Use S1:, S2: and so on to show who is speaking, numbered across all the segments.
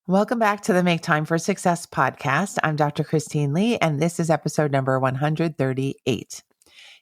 S1: Welcome back to the Make Time for Success podcast. I'm Dr. Christine Lee, and this is episode number 138.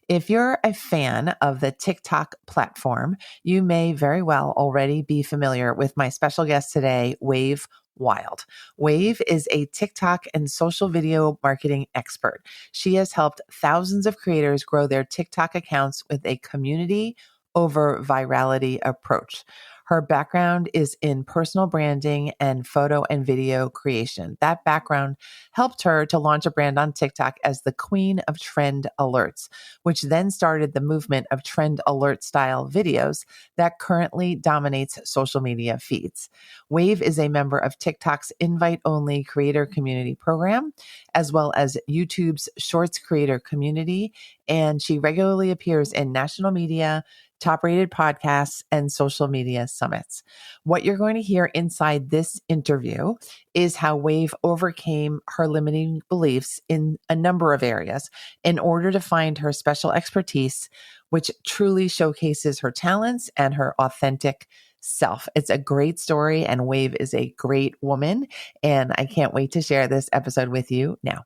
S1: If you're a fan of the TikTok platform, you may very well already be familiar with my special guest today, Wyld. Wyld is a TikTok and social video marketing expert. She has helped thousands of creators grow their TikTok accounts with a community over virality approach. Her background is in personal branding and photo and video creation. That background helped her to launch a brand on TikTok as the queen of trend alerts, which then started the movement of trend alert style videos that currently dominates social media feeds. Wyld is a member of TikTok's invite-only creator community program, as well as YouTube's Shorts creator community, and she regularly appears in national media, top-rated podcasts, and social media summits. What you're going to hear inside this interview is how Wyld overcame her limiting beliefs in a number of areas in order to find her special expertise, which truly showcases her talents and her authentic self. It's a great story, and Wyld is a great woman, and I can't wait to share this episode with you now.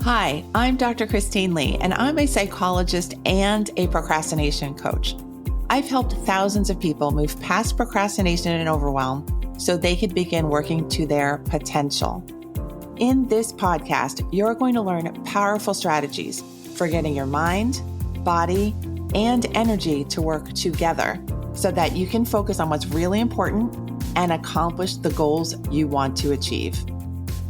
S1: Hi, I'm Dr. Christine Lee, and I'm a psychologist and a procrastination coach. I've helped thousands of people move past procrastination and overwhelm so they could begin working to their potential. In this podcast, you're going to learn powerful strategies for getting your mind, body, and energy to work together so that you can focus on what's really important and accomplish the goals you want to achieve.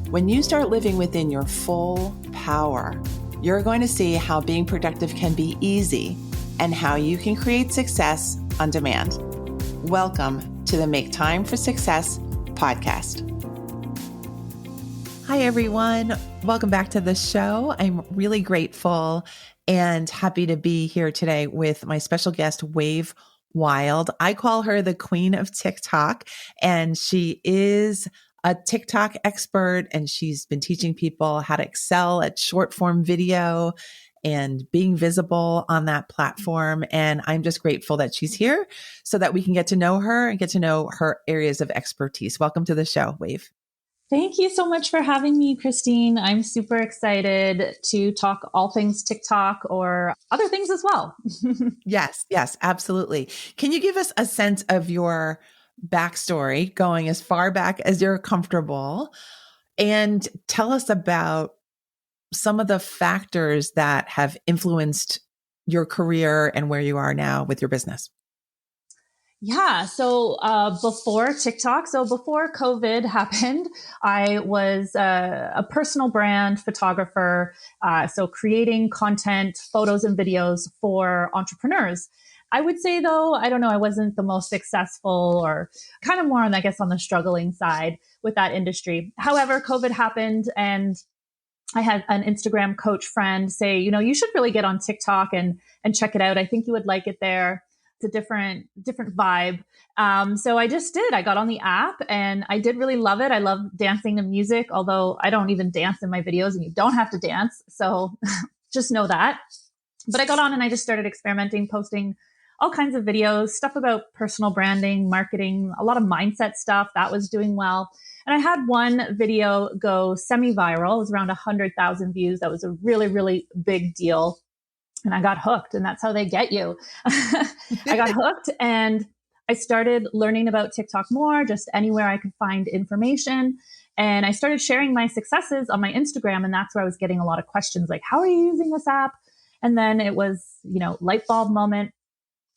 S1: When you start living within your full power, you're going to see how being productive can be easy and how you can create success on demand. Welcome to the Make Time for Success podcast. Hi, everyone. Welcome back to the show. I'm really grateful and happy to be here today with my special guest, Wyld. I call her the queen of TikTok, and she is a TikTok expert, and she's been teaching people how to excel at short form video and being visible on that platform. And I'm just grateful that she's here so that we can get to know her and get to know her areas of expertise. Welcome to the show, Wyld.
S2: Thank you so much for having me, Christine. I'm super excited to talk all things TikTok or other things as well.
S1: Yes, absolutely. Can you give us a sense of your backstory, going as far back as you're comfortable, and tell us about some of the factors that have influenced your career and where you are now with your business?
S2: Yeah. So before TikTok, so before COVID happened, I was a personal brand photographer. So creating content, photos and videos for entrepreneurs. I would say though, I don't know, I wasn't the most successful or kind of more on, I guess, on the struggling side with that industry. However, COVID happened and I had an Instagram coach friend say, you should really get on TikTok and check it out. I think you would like it there. It's a different vibe. So I just did. I got on the app and I did really love it. I love dancing to music, although I don't even dance in my videos and you don't have to dance. So just know that. But I got on and I just started experimenting, posting all kinds of videos, stuff about personal branding, marketing, a lot of mindset stuff that was doing well. And I had one video go semi-viral. It was around 100,000 views. That was a really, really big deal. And I got hooked, and that's how they get you. I got hooked and I started learning about TikTok more, just anywhere I could find information. And I started sharing my successes on my Instagram. And that's where I was getting a lot of questions like, how are you using this app? And then it was, light bulb moment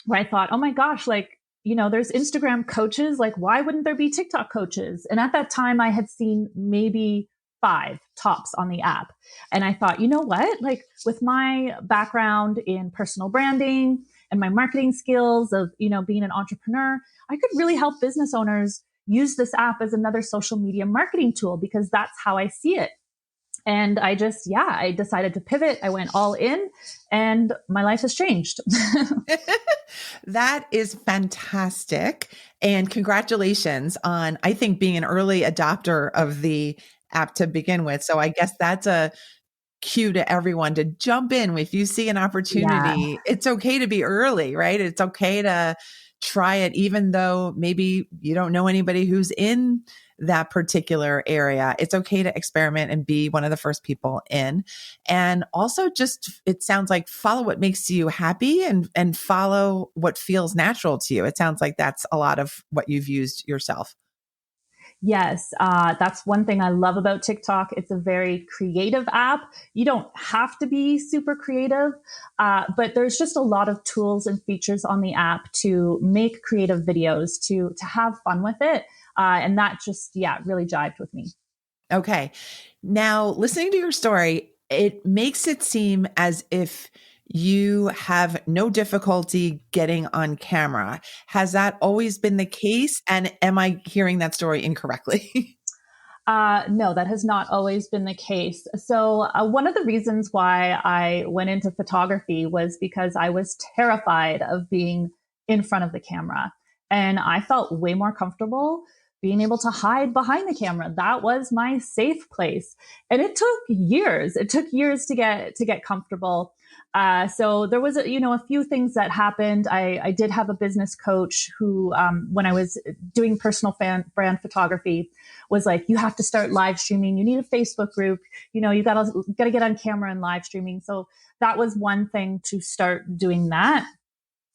S2: where I thought, oh my gosh, there's Instagram coaches. Like, why wouldn't there be TikTok coaches? And at that time I had seen maybe 5 tops on the app. And I thought, you know what, with my background in personal branding and my marketing skills of, being an entrepreneur, I could really help business owners use this app as another social media marketing tool because that's how I see it. And I decided to pivot. I went all in and my life has changed.
S1: That is fantastic. And congratulations on, I think, being an early adopter of the app to begin with. So I guess that's a cue to everyone to jump in. If you see an
S2: Yeah.
S1: opportunity, it's okay to be early, right? It's okay to try it, even though maybe you don't know anybody who's in that particular area. It's okay to experiment and be one of the first people in. And also just, it sounds like follow what makes you happy and follow what feels natural to you. It sounds like that's a lot of what you've used yourself.
S2: Yes, that's one thing I love about TikTok. It's a very creative app. You don't have to be super creative, but there's just a lot of tools and features on the app to make creative videos, to have fun with it. And that just, yeah, really jived with me.
S1: Okay. Now, listening to your story, it makes it seem as if you have no difficulty getting on camera. Has that always been the case? And am I hearing that story incorrectly?
S2: No, that has not always been the case. So, one of the reasons why I went into photography was because I was terrified of being in front of the camera. And I felt way more comfortable being able to hide behind the camera. That was my safe place. And it took years. It took years to get comfortable. So there was a few things that happened. I did have a business coach who, when I was doing personal brand photography, was like, you have to start live streaming. You need a Facebook group. You gotta get on camera and live streaming. So that was one thing to start doing that.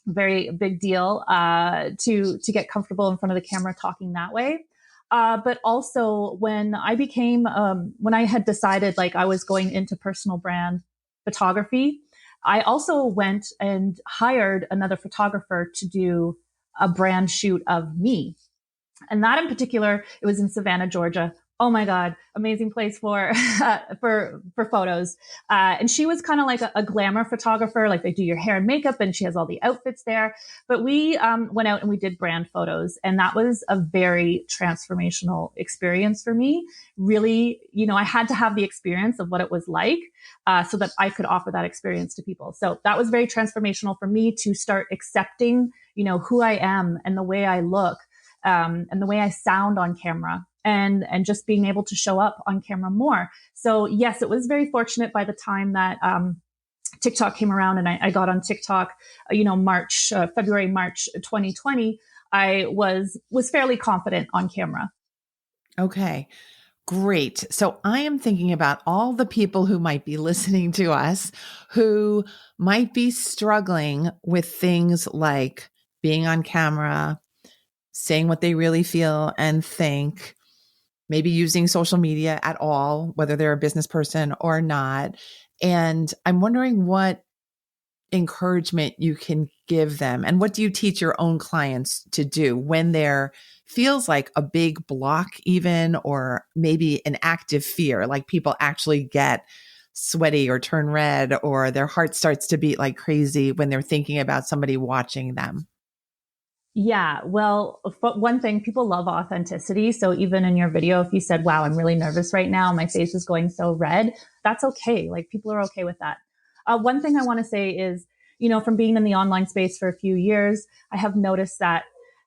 S2: Very big deal to get comfortable in front of the camera talking that way. But also when when I had decided like I was going into personal brand photography, I also went and hired another photographer to do a brand shoot of me. And that in particular, it was in Savannah, Georgia. Oh my God, amazing place for for photos. And she was kind of like a glamour photographer, like they do your hair and makeup, and she has all the outfits there. But we went out and we did brand photos, and that was a very transformational experience for me. Really, I had to have the experience of what it was like, so that I could offer that experience to people. So that was very transformational for me to start accepting, who I am and the way I look. And the way I sound on camera and just being able to show up on camera more. So yes, it was very fortunate by the time that, TikTok came around and I got on TikTok, February, March, 2020, I was fairly confident on camera.
S1: Okay. Great. So I am thinking about all the people who might be listening to us who might be struggling with things like being on camera, saying what they really feel and think, maybe using social media at all, whether they're a business person or not. And I'm wondering what encouragement you can give them. And what do you teach your own clients to do when there feels like a big block, even, or maybe an active fear, like people actually get sweaty or turn red, or their heart starts to beat like crazy when they're thinking about somebody watching them?
S2: Yeah, well, one thing, people love authenticity. So even in your video, if you said, wow, I'm really nervous right now, my face is going so red, that's okay. Like people are okay with that. One thing I want to say is, from being in the online space for a few years, I have noticed that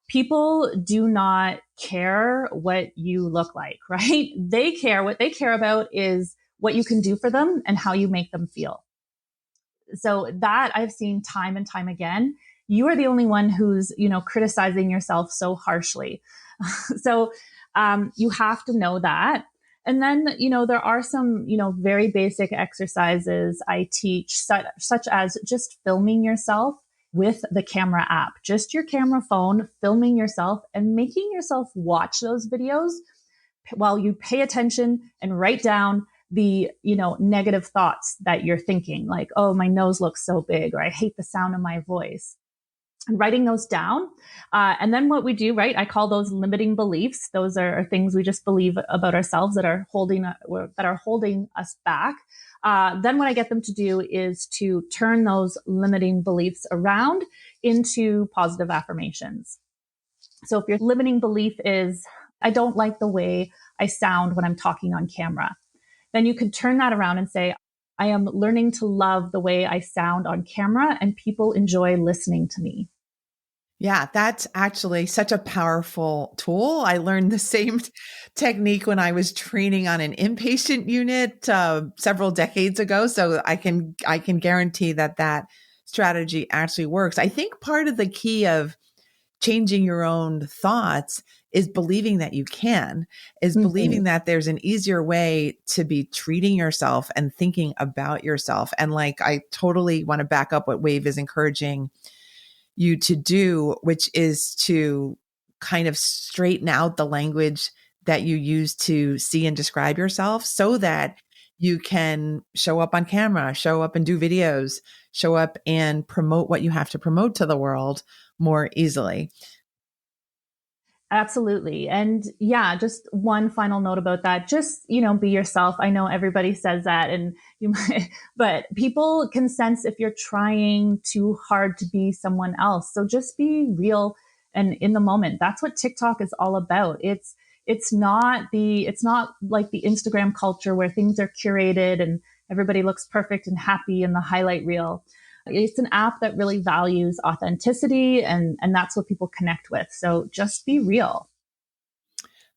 S2: people do not care what you look like, right? What they care about is what you can do for them and how you make them feel. So that I've seen time and time again. You are the only one who's, criticizing yourself so harshly. So you have to know that. And then, there are some, very basic exercises I teach, such as just filming yourself with the camera app, just your camera phone, filming yourself and making yourself watch those videos while you pay attention and write down the, negative thoughts that you're thinking, like, oh, my nose looks so big, or I hate the sound of my voice. And writing those down. And then what we do, right? I call those limiting beliefs. Those are things we just believe about ourselves that are holding us back. Then what I get them to do is to turn those limiting beliefs around into positive affirmations. So if your limiting belief is, I don't like the way I sound when I'm talking on camera, then you could turn that around and say, I am learning to love the way I sound on camera and people enjoy listening to me.
S1: Yeah, that's actually such a powerful tool. I learned the same technique when I was training on an inpatient unit several decades ago. So I can guarantee that that strategy actually works. I think part of the key of changing your own thoughts is believing that you can, is
S2: Mhm.
S1: believing that there's an easier way to be treating yourself and thinking about yourself. And like, I totally want to back up what Wave is encouraging you to do, which is to kind of straighten out the language that you use to see and describe yourself so that you can show up on camera, show up and do videos, show up and promote what you have to promote to the world more easily.
S2: Absolutely. And yeah, just one final note about that. Just, be yourself. I know everybody says that and you might, but people can sense if you're trying too hard to be someone else. So just be real and in the moment. That's what TikTok is all about. It's not like the Instagram culture where things are curated and everybody looks perfect and happy in the highlight reel. It's an app that really values authenticity and that's what people connect with. So just be real.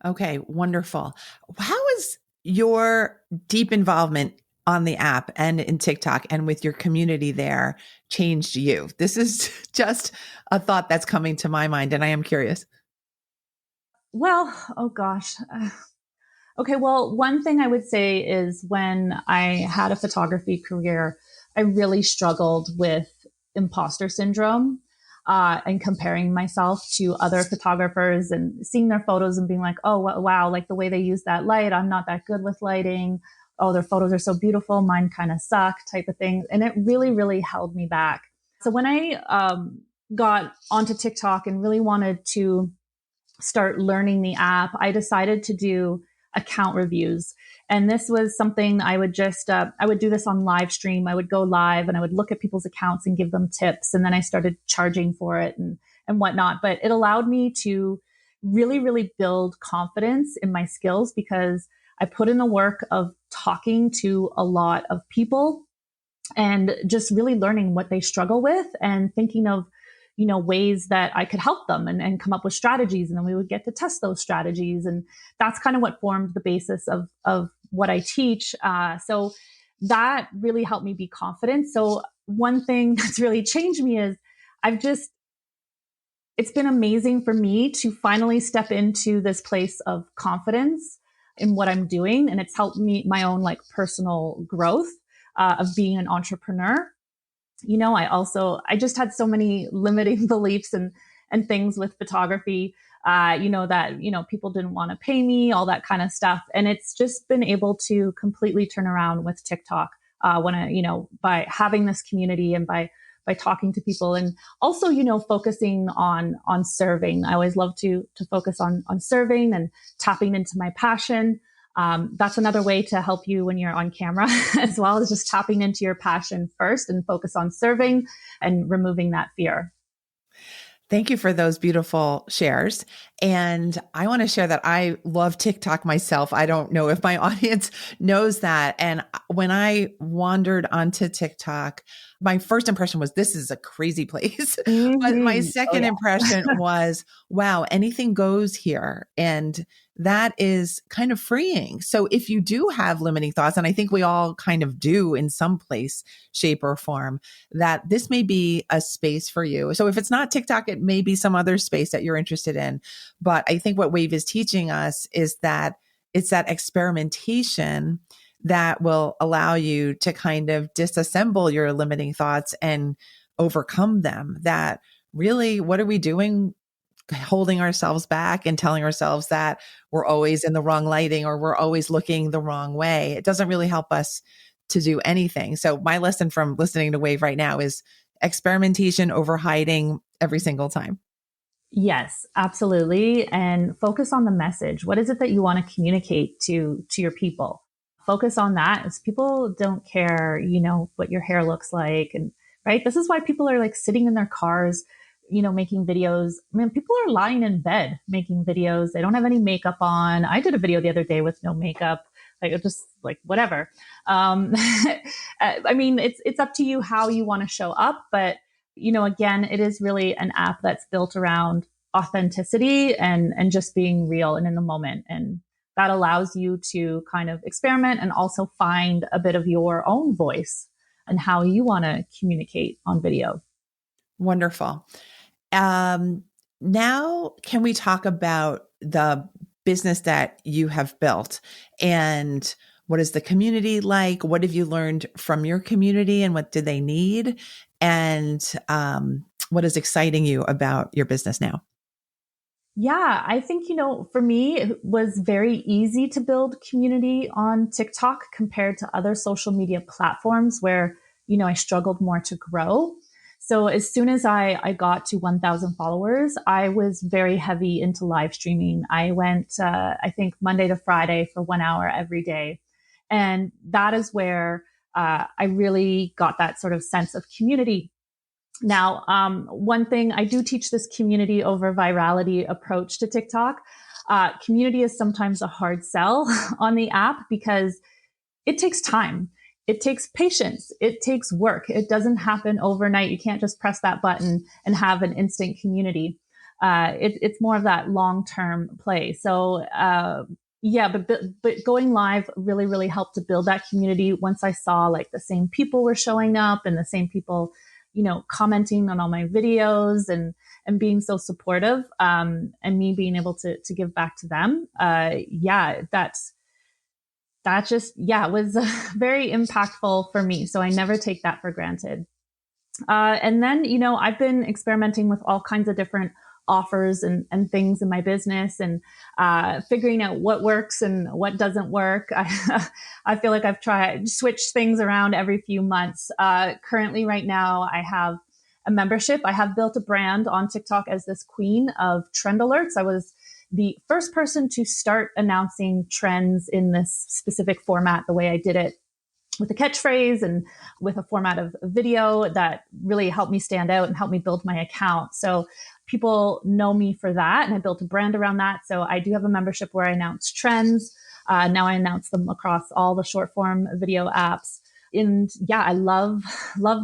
S1: Okay, wonderful. How is your deep involvement on the app and in TikTok and with your community there changed you? This is just a thought that's coming to my mind, and I am curious.
S2: Well, oh gosh. Okay, well, one thing I would say is when I had a photography career, I really struggled with imposter syndrome and comparing myself to other photographers and seeing their photos and being like, oh, wow, like the way they use that light, I'm not that good with lighting. Oh, their photos are so beautiful, mine kind of suck, type of thing. And it really, really held me back. So when I got onto TikTok and really wanted to start learning the app, I decided to do account reviews. And this was something I would I would do this on live stream. I would go live and I would look at people's accounts and give them tips. And then I started charging for it and whatnot. But it allowed me to really, really build confidence in my skills because I put in the work of talking to a lot of people and just really learning what they struggle with and thinking of ways that I could help them and come up with strategies, and then we would get to test those strategies, and that's kind of what formed the basis of what I teach. So that really helped me be confident. So one thing that's really changed me is I've just it's been amazing for me to finally step into this place of confidence in what I'm doing. And it's helped me my own like personal growth of being an entrepreneur. I just had so many limiting beliefs and things with photography, that people didn't want to pay me, all that kind of stuff. And it's just been able to completely turn around with TikTok when by having this community and by talking to people and also, focusing on serving. I always love to focus on serving and tapping into my passion. That's another way to help you when you're on camera as well, as just tapping into your passion first and focus on serving and removing that fear.
S1: Thank you for those beautiful shares. And I want to share that I love TikTok myself. I don't know if my audience knows that. And when I wandered onto TikTok, my first impression was this is a crazy place. But my
S2: Oh
S1: second
S2: yeah.
S1: impression was, wow, anything goes here. And that is kind of freeing. So if you do have limiting thoughts, and I think we all kind of do in some place, shape, or form, that this may be a space for you. So if it's not TikTok, it may be some other space that you're interested in. But I think what Wave is teaching us is that it's that experimentation that will allow you to kind of disassemble your limiting thoughts and overcome them. That really, what are we doing? Holding ourselves back and telling ourselves that we're always in the wrong lighting or we're always looking the wrong way. It doesn't really help us to do anything. So my lesson from listening to Wave right now is experimentation over hiding every single time.
S2: Yes, absolutely. And focus on the message. What is it that you want to communicate to your people? Focus on that. As people don't care, what your hair looks like. And right. This is why people are like sitting in their cars, making videos. I mean, people are lying in bed making videos. They don't have any makeup on. I did a video the other day with no makeup. Like it just like whatever. I mean, it's up to you how you want to show up, but again, it is really an app that's built around authenticity and just being real and in the moment. And that allows you to kind of experiment and also find a bit of your own voice and how you want to communicate on video.
S1: Wonderful. Now, can we talk about the business that you have built, and what is the community like? What have you learned from your community, and what do they need? And what is exciting you about your business now?
S2: Yeah, I think, for me, it was very easy to build community on TikTok compared to other social media platforms where, I struggled more to grow. So as soon as I got to 1,000 followers, I was very heavy into live streaming. I went, I think, Monday to Friday for 1 hour every day. And that is where I really got that sort of sense of community. Now, one thing I do teach this community over virality approach to TikTok. Community is sometimes a hard sell on the app because it takes time. It takes patience. It takes work. It doesn't happen overnight. You can't just press that button and have an instant community. It's more of that long-term play. So, yeah, but going live really, really helped to build that community. Once I saw like the same people were showing up and the same people, commenting on all my videos and being so supportive, and me being able to give back to them. Yeah, that just, was very impactful for me. So I never take that for granted. And then, I've been experimenting with all kinds of different offers and things in my business, and figuring out what works and what doesn't work. I feel like I've switched things around every few months. Currently right now I have a membership. I have built a brand on TikTok as this queen of trend alerts. I was the first person to start announcing trends in this specific format, the way I did it, with a catchphrase and with a format of video that really helped me stand out and helped me build my account. So people know me for that, and I built a brand around that. So I do have a membership where I announce trends. Now I announce them across all the short form video apps. And yeah, I love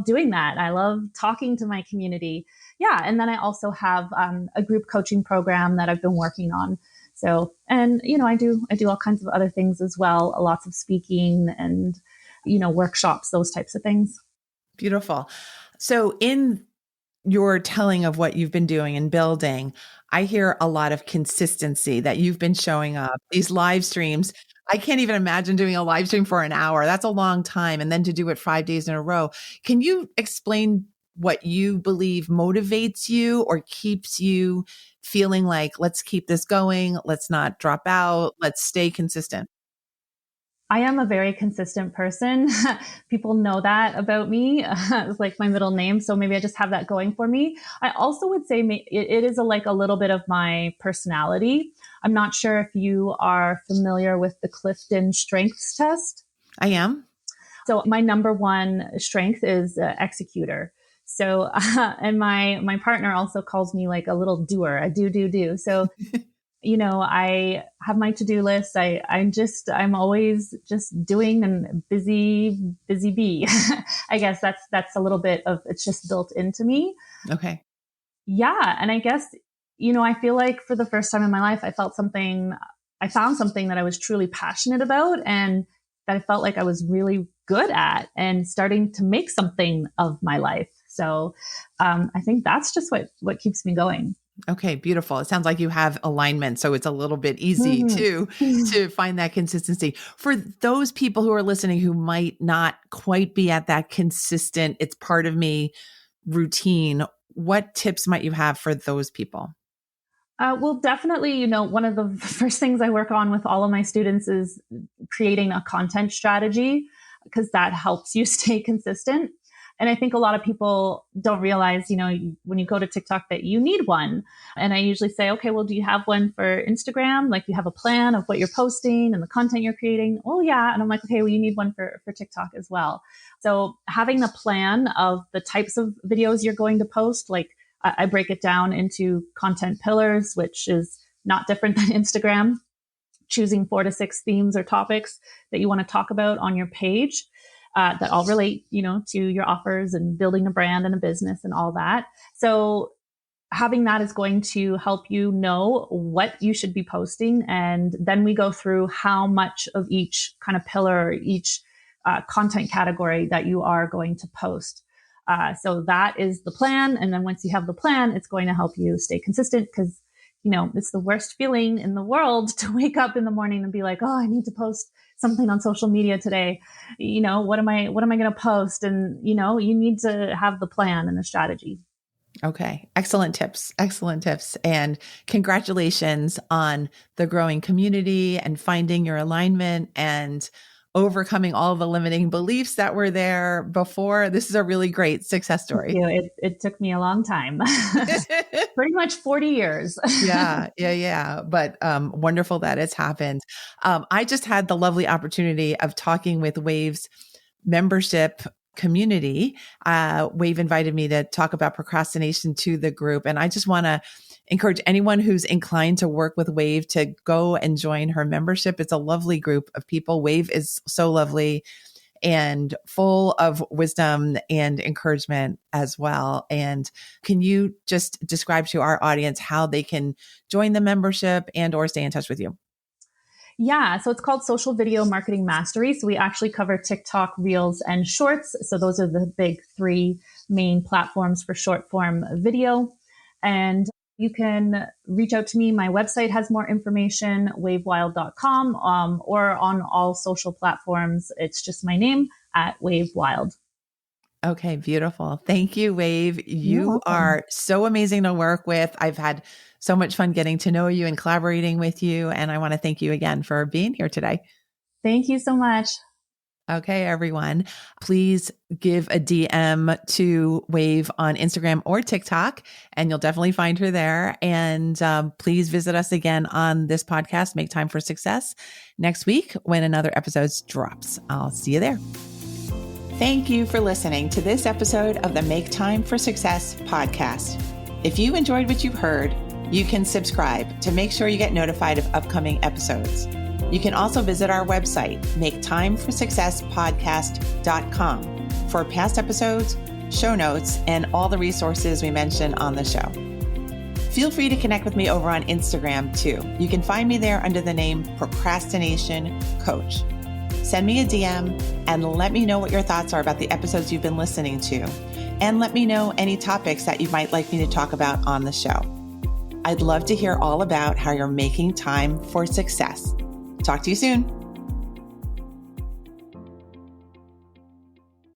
S2: doing that. I love talking to my community. Yeah. And then I also have a group coaching program that I've been working on. So, and, I do all kinds of other things as well. Lots of speaking and, workshops, those types of things.
S1: Beautiful. So in your telling of what you've been doing and building, I hear a lot of consistency, that you've been showing up, these live streams. I can't even imagine doing a live stream for an hour. That's a long time. And then to do it 5 days in a row. Can you explain what you believe motivates you or keeps you feeling like, let's keep this going, let's not drop out, let's stay consistent?
S2: I am a very consistent person. People know that about me. It's like my middle name. So maybe I just have that going for me. I also would say it is like a little bit of my personality. I'm not sure if you are familiar with the Clifton Strengths test.
S1: I am.
S2: So my number one strength is executor. So, and my partner also calls me like a little doer, a do. So I have my to-do list. I'm always just doing and busy bee. I guess that's a little bit of, it's just built into me.
S1: Okay.
S2: Yeah. And I guess, I feel like for the first time in my life, I found something that I was truly passionate about and that I felt like I was really good at and starting to make something of my life. So, I think that's just what keeps me going.
S1: Okay, beautiful. It sounds like you have alignment, so it's a little bit easy to find that consistency. For those people who are listening who might not quite be at that consistent, it's part of me routine, what tips might you have for those people?
S2: Well, definitely, one of the first things I work on with all of my students is creating a content strategy, because that helps you stay consistent. And I think a lot of people don't realize, when you go to TikTok that you need one. And I usually say, okay, well, do you have one for Instagram? Like, you have a plan of what you're posting and the content you're creating? Oh, yeah. And I'm like, okay, well, you need one for TikTok as well. So having a plan of the types of videos you're going to post, like I break it down into content pillars, which is not different than Instagram, choosing 4 to 6 themes or topics that you want to talk about on your page. that all relate, to your offers and building a brand and a business and all that. So having that is going to help you know what you should be posting. And then we go through how much of each kind of pillar, each content category that you are going to post. So that is the plan. And then once you have the plan, it's going to help you stay consistent because, it's the worst feeling in the world to wake up in the morning and be like, oh, I need to post something on social media today. What am I going to post? And, you need to have the plan and the strategy.
S1: Okay. Excellent tips. Excellent tips. And congratulations on the growing community and finding your alignment and overcoming all the limiting beliefs that were there before. This is a really great success story.
S2: Thank you. It took me a long time, pretty much 40 years.
S1: Yeah. But wonderful that it's happened. I just had the lovely opportunity of talking with Wave's membership community. Wave invited me to talk about procrastination to the group. And I just want to encourage anyone who's inclined to work with Wave to go and join her membership. It's a lovely group of people. Wave is so lovely and full of wisdom and encouragement as well. And can you just describe to our audience how they can join the membership and or stay in touch with you?
S2: Yeah. So it's called Social Video Marketing Mastery. So we actually cover TikTok, Reels, and Shorts. So those are the big three main platforms for short form video. And you can reach out to me. My website has more information, wavewyld.com, or on all social platforms. It's just my name @wavewyld.
S1: Okay, beautiful. Thank you, Wave. You are so amazing to work with. I've had so much fun getting to know you and collaborating with you. And I want to thank you again for being here today.
S2: Thank you so much.
S1: Okay, everyone, please give a DM to Wave on Instagram or TikTok, and you'll definitely find her there. And please visit us again on this podcast, Make Time for Success, next week when another episode drops. I'll see you there. Thank you for listening to this episode of the Make Time for Success podcast. If you enjoyed what you've heard, you can subscribe to make sure you get notified of upcoming episodes. You can also visit our website, maketimeforsuccesspodcast.com, for past episodes, show notes, and all the resources we mention on the show. Feel free to connect with me over on Instagram too. You can find me there under the name Procrastination Coach. Send me a DM and let me know what your thoughts are about the episodes you've been listening to. And let me know any topics that you might like me to talk about on the show. I'd love to hear all about how you're making time for success. Talk to you soon.